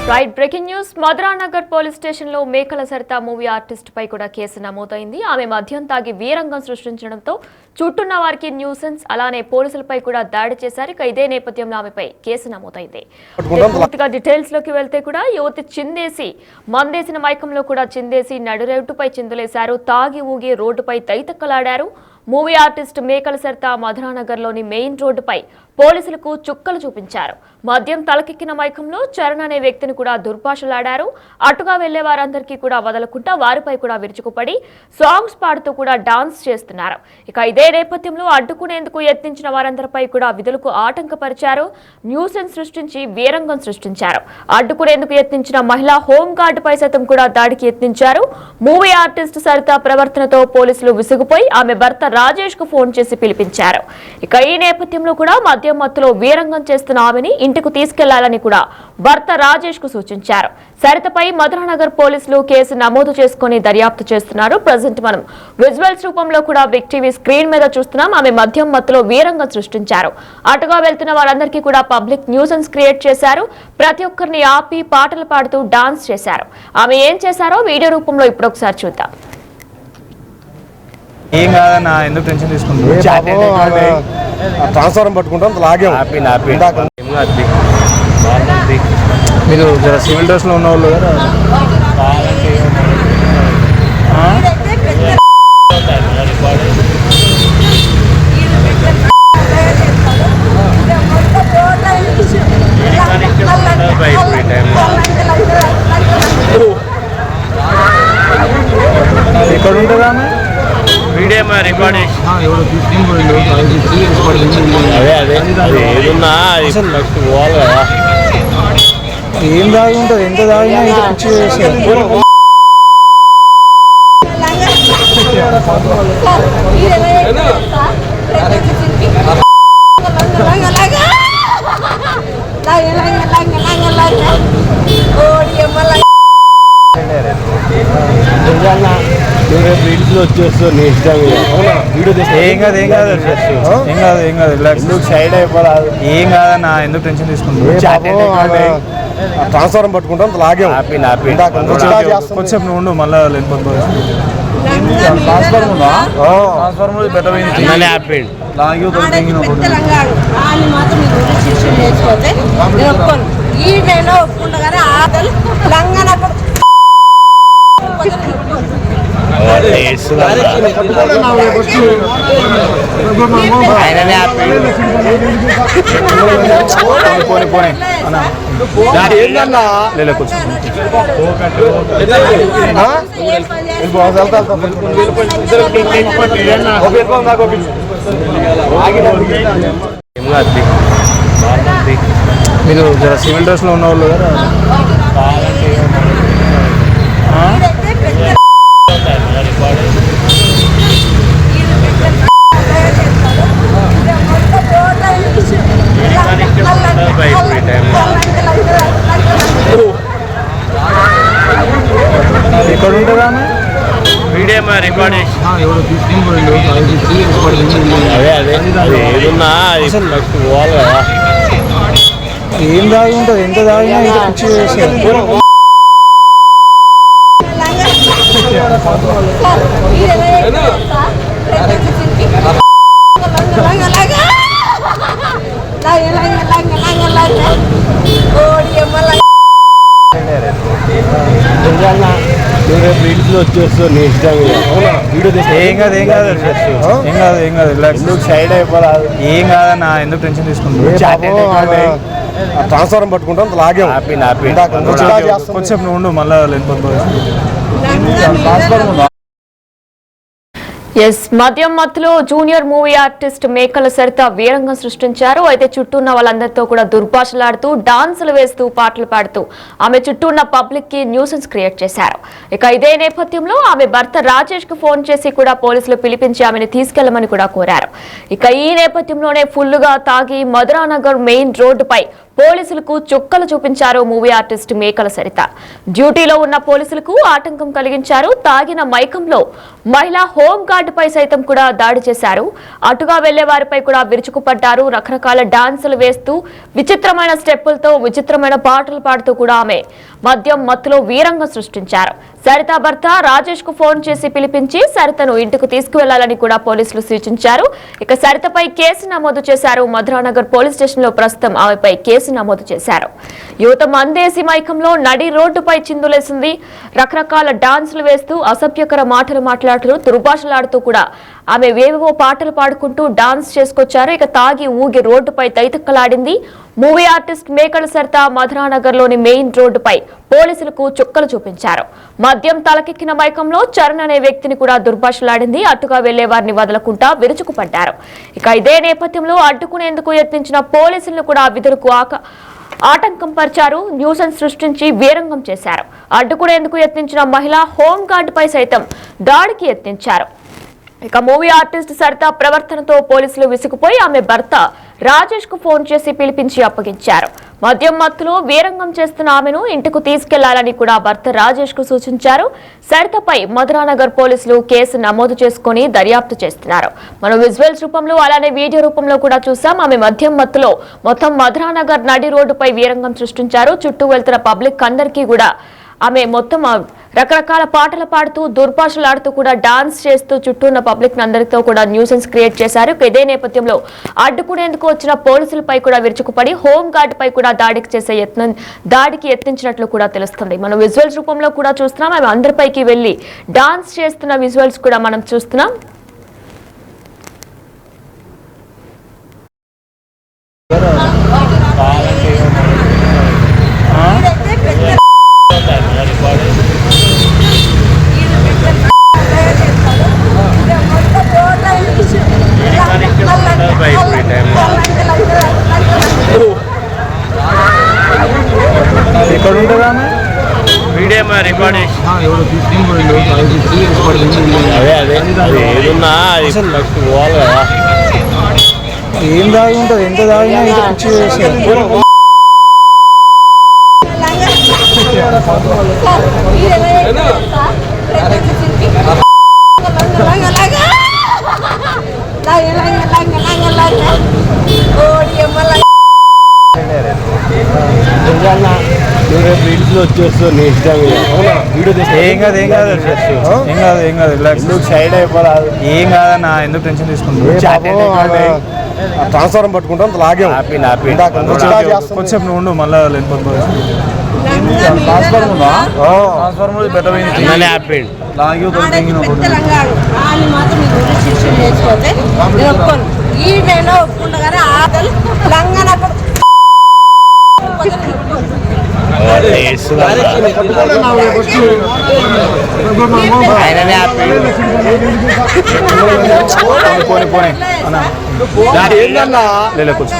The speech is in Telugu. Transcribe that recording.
Right breaking news Madhuranagar police station లో మేకల సరిత మూవీ ఆర్టిస్ట్ పై కూడా కేసు నమోదైంది. ఆమె మద్యం తాగి వీరంగం సృష్టించడంతో చుట్టూన్న వారికి న్యూసెన్స్ అలానే పోలీసులపై కూడా దాడి చేశారు. ఇదే నేపథ్యంలో ఆమెపై కేసు నమోదైంది. పూర్తిగా డీటెయిల్స్ లోకి వెళ్తే కూడా యువతి చిందేసి మందేసిన మైకంలో కూడా చిందేసి నడురేటుపై చిందులేశారు. తాగి ఊగి రోడ్డుపై తైతక్కలాడారు. మూవీ ఆర్టిస్ట్ మేకల సరిత మధురానగర్ లోని మెయిన్ రోడ్డుపై పోలీసులకు చుక్కలు చూపించారు. మద్యం తలకెక్కిన మైకంలో చరణ్ అనే వ్యక్తిని కూడా దుర్భాషలాడారు. అటుగా వెళ్లే వారందరికీ కూడా వదలకుండా వారిపై కూడా విరుచుకుపడి సాంగ్స్ పాడుతూ కూడా డాన్స్ చేస్తున్నారు. ఇదే నేపథ్యంలో అడ్డుకునేందుకు యత్నించిన వారందరిపై కూడా విధులకు ఆటంకపరిచారు. న్యూసెన్స్ సృష్టించి వీరంగం సృష్టించారు. అడ్డుకునేందుకు యత్నించిన మహిళా హోంగార్డుపై సైతం కూడా దాడికి యత్నించారు. మూవీ ఆర్టిస్ట్ సరిత ప్రవర్తనతో పోలీసులు విసుగుపోయి ఆమె భర్త రాజేష్ కు ఫోన్ చేసి పిలిపించారు. ఈ నేపథ్యంలో కూడా మద్యం మత్తులో వీరంగం చేస్తున్న ఆమెని ఇంటికి తీసుకెళ్లాలని కూడా భర్త రాజేష్ కు సూచించారు. సరితపై మధురానగర్ పోలీసులు కేసు నమోదు చేసుకుని దర్యాప్తు చేస్తున్నారు. ప్రజెంట్ మనం విజువల్స్ రూపంలో కూడా బిగ్ టీవీ స్క్రీన్ మీద చూస్తున్నాం. ఆమె మద్యం మత్తులో వీరంగం సృష్టించారు. అటుగా వెళ్తున్న వారందరికీ కూడా పబ్లిక్ న్యూసెన్స్ క్రియేట్ చేశారు. ప్రతి ఒక్కరిని ఆపి పాటలు పాడుతూ డాన్స్ చేశారు. ఆమె ఏం చేశారో వీడియో రూపంలో ఇప్పుడు ఒకసారి చూద్దాం. ఏం కాదన్నా, ఎందుకు టెన్షన్ తీసుకుంటున్నావు? ట్రాన్స్ఫారం పట్టుకుంటాం లాగే మీరు జర సివిల్ డ్రెస్లో ఉన్న వాళ్ళు కదా. ఎక్కడ ఉంటుందా వీడియో రికార్డ్ ఏం దాగి ఉంటుంది, ఎంత దాగినా ఇది పిచ్చి చేస్తారు. వచ్చేస్తావు నీ ఇష్టం. ఏం కాదు ఏం కాదు ఏం కాదు ఏం కాదు ఎందుకు సైడ్ అయిపోరాదు. ఏం కాదన్నా, ఎందుకు టెన్షన్ తీసుకుంటున్నావు? ట్రాన్స్ఫారం పట్టుకుంటాం లాగే కొంచెం నువ్వు ఉండు, మళ్ళీ లేకపోతే ట్రాన్స్ఫార్మర్ బెటర్ పోనీ పోనీ మీరు జర సివిల్ డ్రెస్లో ఉన్న వాళ్ళు కదా. ఎక్కడ ఉంటుందా వీడియో రికార్డ్ ఏం దాగి ఉంటుంది, ఎంత దాగినా ఇది పిచ్చి చేస్తారు. వచ్చేస్తావు నీ ఇష్టం. ఏం కాదు ఏం కాదు ఏం కాదు ఏం కాదు ఎందుకు సైడ్ అయిపోరాదు. ఏం కాదన్నా, ఎందుకు టెన్షన్ తీసుకుంటున్నావు? ట్రాన్స్ఫారం పట్టుకుంటాం లాగే కొంచెం నువ్వు ఉండు, మళ్ళీ లేకపోతే మద్యం మత్తులో జూనియర్ మూవీ ఆర్టిస్ట్ మేకల సరిత వీరంగం సృష్టించారు. చుట్టూ ఉన్న వాళ్ళందరితో కూడా దుర్భాషలాడుతూ డాన్సులు వేస్తూ పాటలు పాడుతూ ఆమె చుట్టూ ఉన్న పబ్లిక్ కి న్యూసెన్స్ క్రియేట్ చేశారు. ఇదే నేపథ్యంలో ఆమె భర్త రాజేష్ కు ఫోన్ చేసి కూడా పోలీసులు పిలిపించి ఆమెను తీసుకెళ్లమని కూడా కోరారు. ఈ నేపథ్యంలోనే ఫుల్ గా తాగి మధురానగర్ మెయిన్ రోడ్డుపై పోలీసులకు చుక్కలు చూపించారు మూవీ ఆర్టిస్ట్ మేకల సరిత. డ్యూటీలో ఉన్న పోలీసులకు ఆటంకం కలిగించారు. తాగిన మైకంలో మహిళా హోంగార్డుపై సైతం కూడా దాడి చేశారు. అటుగా వెళ్లే వారిపై కూడా విరుచుకుపడ్డారు. రకరకాల డాన్సులు వేస్తూ విచిత్రమైన స్టెప్పులతో విచిత్రమైన పాటలు పాడుతూ కూడా ఆమె మద్యం మత్తులో వీరంగం సృష్టించారు. సరిత భర్త రాజేష్ కు ఫోన్ చేసి పిలిపించి సరితను ఇంటికి తీసుకువెళ్లాలని కూడా పోలీసులు సూచించారు. ఇక సరితపై కేసు నమోదు చేశారు. మధురానగర్ పోలీస్ స్టేషన్ లో ప్రస్తుతం ఆమెపై కేసు నమోదు చేశారు. యువత మందేసి మైకంలో నడి రోడ్డుపై చిందులేసింది. రకరకాల డాన్సులు వేస్తూ అసభ్యకర మాటలు మాట్లాడుతూ దుర్భాషలాడుతూ కూడా ఆమె వేవేవో పాటలు పాడుకుంటూ డాన్స్ చేసుకొచ్చారు. ఇక తాగి ఊగి రోడ్డుపై తైతక్కలాడింది. మూవీ ఆర్టిస్ట్ మేకల సరిత మధురానగర్ లోని మెయిన్ రోడ్డుపై పోలీసులకు చుక్కలు చూపించారు. మద్యం తలకెక్కిన మైకంలో చరణ్ అనే వ్యక్తిని కూడా దుర్భాషలాడింది. అటుగా వెళ్లే వారిని వదలకుండా విరుచుకుపడ్డారు. ఇక ఇదే నేపథ్యంలో అడ్డుకునేందుకు యత్నించిన పోలీసులను కూడా విధులకు ఆటంకం పరిచారు. న్యూసెన్స్ సృష్టించి వీరంగం చేశారు. అడ్డుకునేందుకు యత్నించిన మహిళ హోంగార్డుపై సైతం దాడికి యత్నించారు. ఇక మూవీ ఆర్టిస్ట్ సరిత ప్రవర్తనతో పోలీసులు విసిగిపోయి ఆమె భర్త రాజేష్ కు ఫోన్ చేసి పిలిపించి అప్పగించారు. మద్యం మత్తులో వీరంగం చేస్తున్న ఆమెను ఇంటికి తీసుకెళ్లాలని కూడా భర్త రాజేష్ కు సూచించారు. సరితపై మధురానగర్ పోలీసులు కేసు నమోదు చేసుకుని దర్యాప్తు చేస్తున్నారు. మనం విజువల్స్ రూపంలో అలానే వీడియో రూపంలో కూడా చూసాం. ఆమె మద్యం మత్తులో మొత్తం మధురానగర్ నడి రోడ్డుపై వీరంగం సృష్టించారు. చుట్టూ వెళ్తున్న పబ్లిక్ అందరికీ కూడా ఆమె మొత్తం రకరకాల పాటలు పాడుతూ దుర్భాషలాడుతూ కూడా డాన్స్ చేస్తూ చుట్టూ ఉన్న పబ్లిక్ అందరితో కూడా న్యూసెన్స్ క్రియేట్ చేశారు. ఇదే నేపథ్యంలో అడ్డుకునేందుకు వచ్చిన పోలీసులపై కూడా విరుచుకుపడి హోంగార్డ్ పై కూడా దాడికి యత్నించినట్లు కూడా తెలుస్తుంది. మనం విజువల్స్ రూపంలో కూడా చూస్తున్నాం. ఆమె అందరిపైకి వెళ్లి డాన్స్ చేస్తున్న విజువల్స్ కూడా మనం చూస్తున్నాం. ఎక్కడ ఉంటుంది ఆమె వీడియో రికార్డ్ ఎవరు అదే ఏదున్నా ఫస్ట్ పోవాలి కదా. ఏం దాగి ఉంటుంది ఎంత దాగినా ఇది పిచ్చి చేస్తారు. వచ్చేస్తావు నీ ఇష్టం. ఏం కాదు ఏం కాదు ఏం కాదు ఏం కాదు రిలాక్స్. సైడ్ అయిపోరాదు. ఏం కాదన్నా ఎందుకు టెన్షన్ తీసుకుంటావు. ట్రాన్స్ఫారం పట్టుకుంటాం లాగేం కొంచెం నువ్వు ఉండు మళ్ళీ ట్రాన్స్ఫార్మర్ బెటర్ హ్యాపీ లాగి ఆయననే హ్యాపీ. పోనీ పోనీ కొంచెం